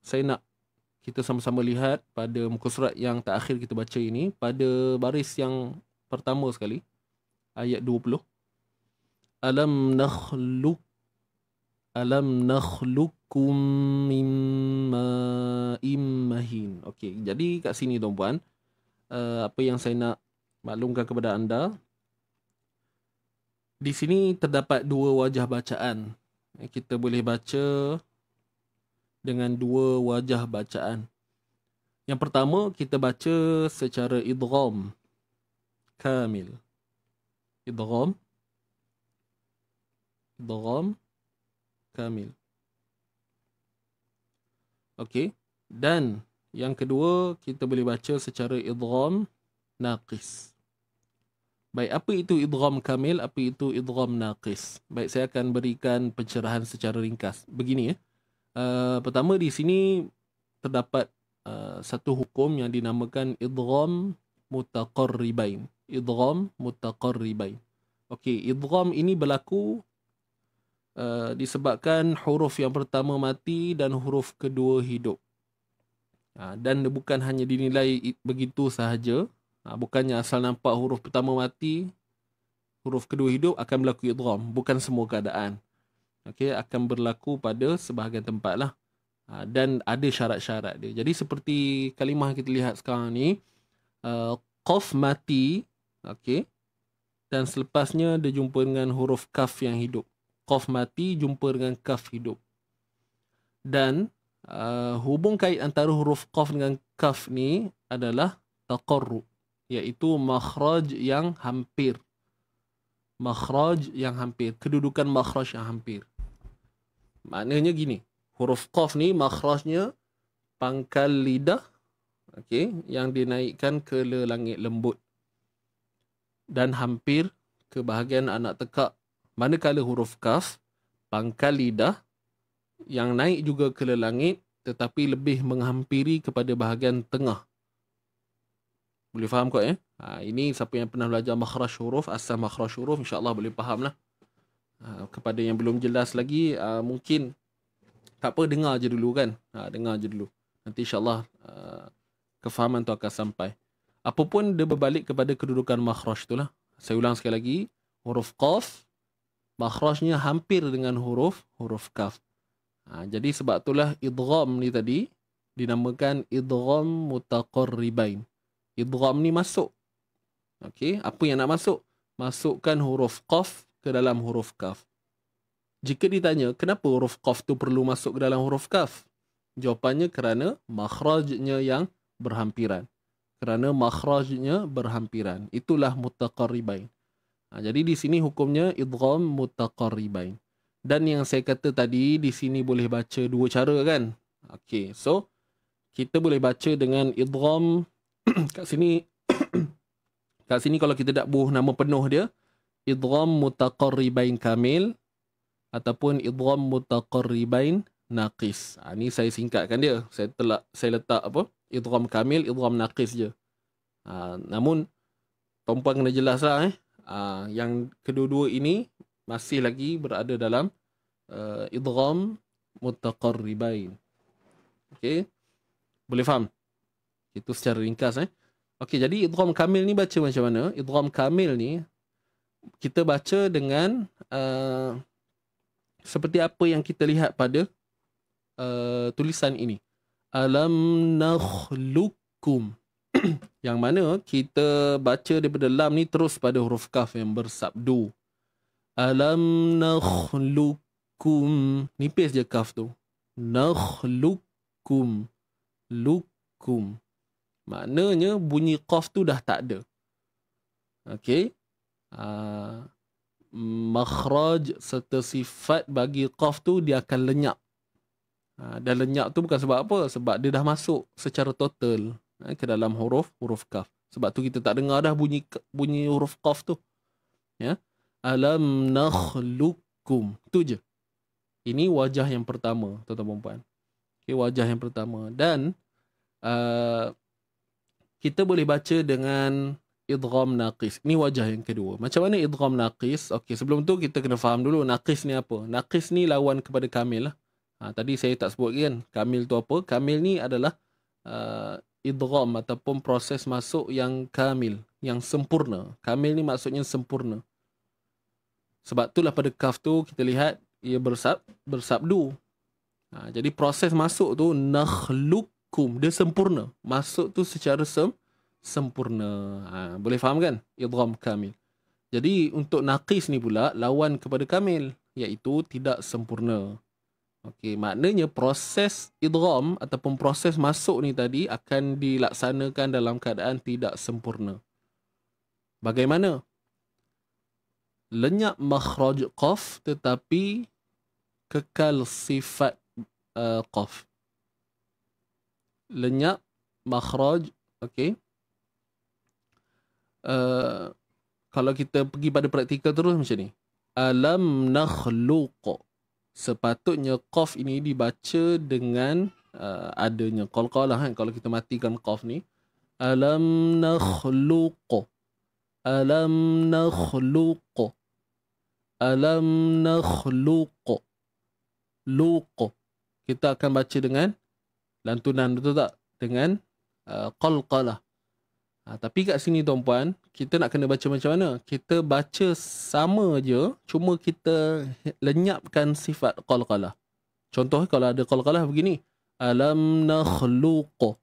saya nak kita sama-sama lihat pada muka surat yang terakhir kita baca ini, pada baris yang pertama sekali, ayat 20. Alam nakhluqukum min ma'im mahin. Okey, jadi kat sini tuan-puan, apa yang saya nak maklumkan kepada anda, di sini terdapat dua wajah bacaan. Kita boleh baca dengan dua wajah bacaan. Yang pertama, kita baca secara idgham kamil. Idgham kamil. Okey. Dan yang kedua, kita boleh baca secara idgham naqis. Baik, apa itu idgham kamil, apa itu idgham naqis? Baik, saya akan berikan pencerahan secara ringkas. Begini ya. Pertama, di sini terdapat satu hukum yang dinamakan idgham mutaqarribain. Idgham mutaqarribain. Okey, idgham ini berlaku disebabkan huruf yang pertama mati dan huruf kedua hidup. Dan bukan hanya dinilai begitu sahaja. Bukannya asal nampak huruf pertama mati, huruf kedua hidup akan berlaku idgham. Bukan semua keadaan. Okey, akan berlaku pada sebahagian tempat lah. Dan ada syarat-syarat dia. Jadi seperti kalimah kita lihat sekarang ni, qaf mati, okey, dan selepasnya dia jumpa dengan huruf kaf yang hidup. Qaf mati jumpa dengan kaf hidup. Dan hubung kait antara huruf qaf dengan kaf ni adalah taqarrub, iaitu makhraj yang hampir. Makhraj yang hampir, kedudukan makhraj yang hampir. Maknanya gini, huruf qaf ni makhrajnya pangkal lidah, okey, yang dinaikkan ke langit lembut dan hampir ke bahagian anak tekak. Manakala huruf kaf, pangkal lidah yang naik juga ke langit tetapi lebih menghampiri kepada bahagian tengah. Boleh faham kot ya? Ini siapa yang pernah belajar makhraj huruf, asal makhraj huruf, insya-Allah boleh faham lah. Kepada yang belum jelas lagi, mungkin tak apa, dengar je dulu kan. Dengar je dulu. Nanti insya-Allah kefahaman tu akan sampai. Apapun dia berbalik kepada kedudukan makhraj itulah. Saya ulang sekali lagi, huruf qaf makhrajnya hampir dengan huruf kaf. Jadi sebab itulah idgham ni tadi dinamakan idgham mutaqarribain. Idgham ni masuk. Okey, apa yang nak masuk? Masukkan huruf qaf ke dalam huruf kaf. Jika ditanya, kenapa huruf qaf tu perlu masuk ke dalam huruf kaf? Jawapannya kerana makhrajnya yang berhampiran. Kerana makhrajnya berhampiran. Itulah mutaqarribain. Jadi di sini hukumnya idgham mutaqarribain. Dan yang saya kata tadi, di sini boleh baca dua cara kan? Okey, so kita boleh baca dengan idgham kat sini kalau kita nak buuh nama penuh dia, idgham mutaqarribain kamil ataupun idgham mutaqarribain naqis. Ni saya singkatkan dia. Saya letak apa? Idgham kamil, idgham naqis je. Namun tuan-puan kena jelas lah yang kedua-dua ini masih lagi berada dalam idgham mutaqarribain. Okey, boleh faham? Itu secara ringkas. Okey, jadi idgham kamil ni baca macam mana? Idgham kamil ni kita baca dengan seperti apa yang kita lihat pada tulisan ini. Alam nakhluqukum. Yang mana kita baca daripada lam ni terus pada huruf kaf yang bersabdu. Alam nakhluqukum. Nipis je kaf tu. Nakhluqukum. Lukum. Maknanya bunyi qaf tu dah tak ada. Okey. Makhraj serta sifat bagi qaf tu dia akan lenyap. Dan lenyap tu bukan sebab apa? Sebab dia dah masuk secara total ke dalam huruf kaf. Sebab tu kita tak dengar dah bunyi huruf qaf tu. Ya. Alam nakhluqukum. Tu je. Ini wajah yang pertama, tuan-tuan dan puan. Okay, wajah yang pertama. Dan kita boleh baca dengan idgham naqis. Ini wajah yang kedua. Macam mana idgham naqis? Okey, sebelum tu kita kena faham dulu naqis ni apa. Naqis ni lawan kepada kamil lah. Tadi saya tak sebut kan kamil tu apa. Kamil ni adalah idgham ataupun proses masuk yang kamil, yang sempurna. Kamil ni maksudnya sempurna. Sebab itulah pada kaf tu kita lihat ia bersabdu. Jadi proses masuk tu nakhluqukum, dia sempurna. Masuk tu secara sempurna. Boleh faham kan? Idgham kamil. Jadi untuk naqis ni pula lawan kepada kamil, iaitu tidak sempurna. Okey, maknanya proses idgham ataupun proses masuk ni tadi akan dilaksanakan dalam keadaan tidak sempurna. Bagaimana? Lenyap makhraj qaf tetapi kekal sifat qaf. Lenyap makhraj, okey. Kalau kita pergi pada praktikal terus macam ni. Alam nakhluq. Sepatutnya qaf ini dibaca dengan adanya qalqalah kan. Kalau kita matikan qaf ni. Alam nakhluq. Alam nakhluq. Alam nakhluq. Luq. Kita akan baca dengan lantunan, betul tak? Dengan qalqalah. Tapi kat sini tuan-puan, kita nak kena baca macam mana? Kita baca sama je, cuma kita lenyapkan sifat qalqalah. Contoh kalau ada qalqalah begini. Alam nakhluq.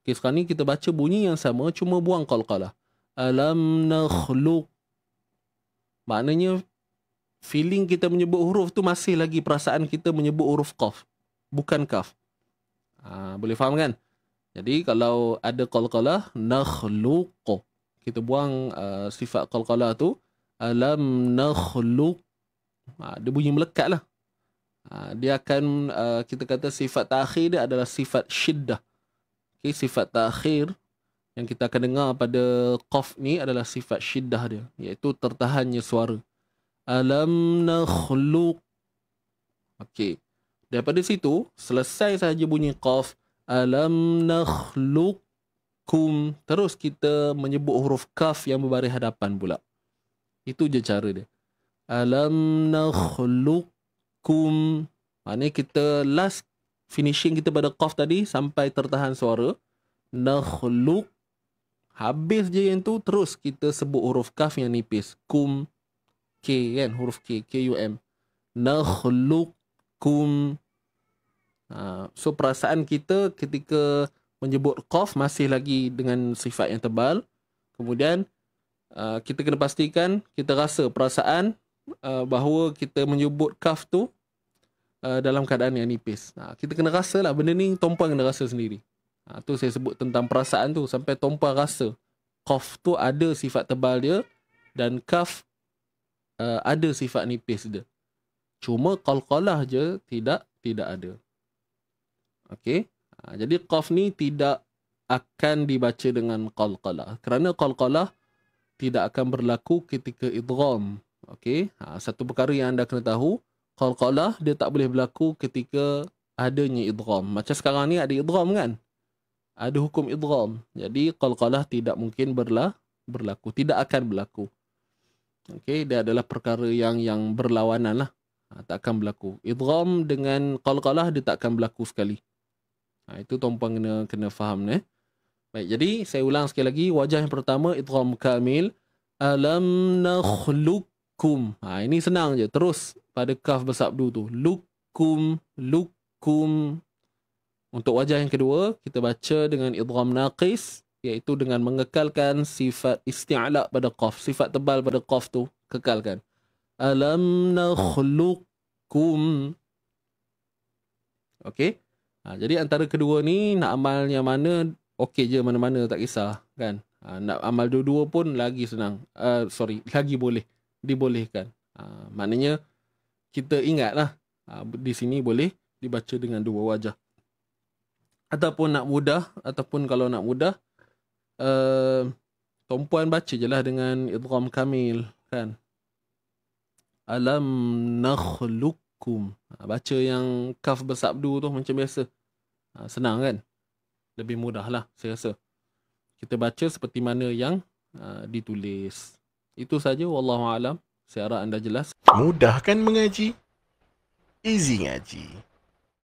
Okay, sekarang ni kita baca bunyi yang sama, cuma buang qalqalah. Alam nakhluq. Maknanya feeling kita menyebut huruf tu masih lagi perasaan kita menyebut huruf qaf, bukan kaf. Boleh faham kan? Jadi kalau ada qalqalah nakhluq, kita buang sifat qalqalah tu. Alam nakhluq. Dia bunyi melekat lah. Dia akan kita kata sifat ta'khir dia adalah sifat syiddah. Okay, sifat ta'khir yang kita akan dengar pada qaf ni adalah sifat syiddah dia, iaitu tertahannya suara. Alam nakhluq. Okey. Daripada situ selesai sahaja bunyi qaf. Alam nakhluqkum. Terus kita menyebut huruf kaf yang berbaris hadapan pula. Itu je cara dia. Alam nakhluqkum. Maknanya kita last finishing kita pada qaf tadi sampai tertahan suara. Nakhluq. Habis je yang tu, terus kita sebut huruf kaf yang nipis. Kum. K kan, huruf K. K-U-M. Nakhluqkum. So perasaan kita ketika menyebut qaf masih lagi dengan sifat yang tebal. Kemudian kita kena pastikan kita rasa perasaan bahawa kita menyebut kaf tu dalam keadaan yang nipis. Kita kena rasa lah, benda ni tuan-puan kena rasa sendiri. Tu saya sebut tentang perasaan tu, sampai tuan-puan rasa qaf tu ada sifat tebal dia dan kaf ada sifat nipis dia. Cuma qalqalah je tidak ada. Okey. Jadi qaf ni tidak akan dibaca dengan qalqalah, kerana qalqalah tidak akan berlaku ketika idgham. Okey. Satu perkara yang anda kena tahu, qalqalah dia tak boleh berlaku ketika adanya idgham. Macam sekarang ni ada idgham kan? Ada hukum idgham. Jadi qalqalah tidak mungkin berlaku, tidak akan berlaku. Okey, dia adalah perkara yang berlawanan lah. Tak akan berlaku. Idgham dengan qalqalah dia tak akan berlaku sekali. Itu tuan-puan kena faham ni. Baik, jadi saya ulang sekali lagi. Wajah yang pertama idgham kamil. Alam nakhluqkum. Ini senang je. Terus pada kaf bersabdu tu. Lukum. Untuk wajah yang kedua, kita baca dengan idgham naqis, iaitu dengan mengekalkan sifat isti'la pada qaf. Sifat tebal pada qaf tu kekalkan. Alam nakhluqkum. Okey. Jadi antara kedua ni nak amal yang mana okey je, mana-mana tak kisah kan. Nak amal dua-dua pun lagi senang. Lagi boleh, dibolehkan. Maknanya kita ingatlah di sini boleh dibaca dengan dua wajah. Ataupun kalau nak mudah tuan-puan baca je lah dengan idgham kamil kan. Alam nakhluqkum. Baca yang kaf bersabdu tu macam biasa. Senang kan? Lebih mudah lah saya rasa. Kita baca seperti mana yang ditulis. Itu saja, wallahu alam. Saya harap anda jelas. Mudah kan mengaji? Easy ngaji.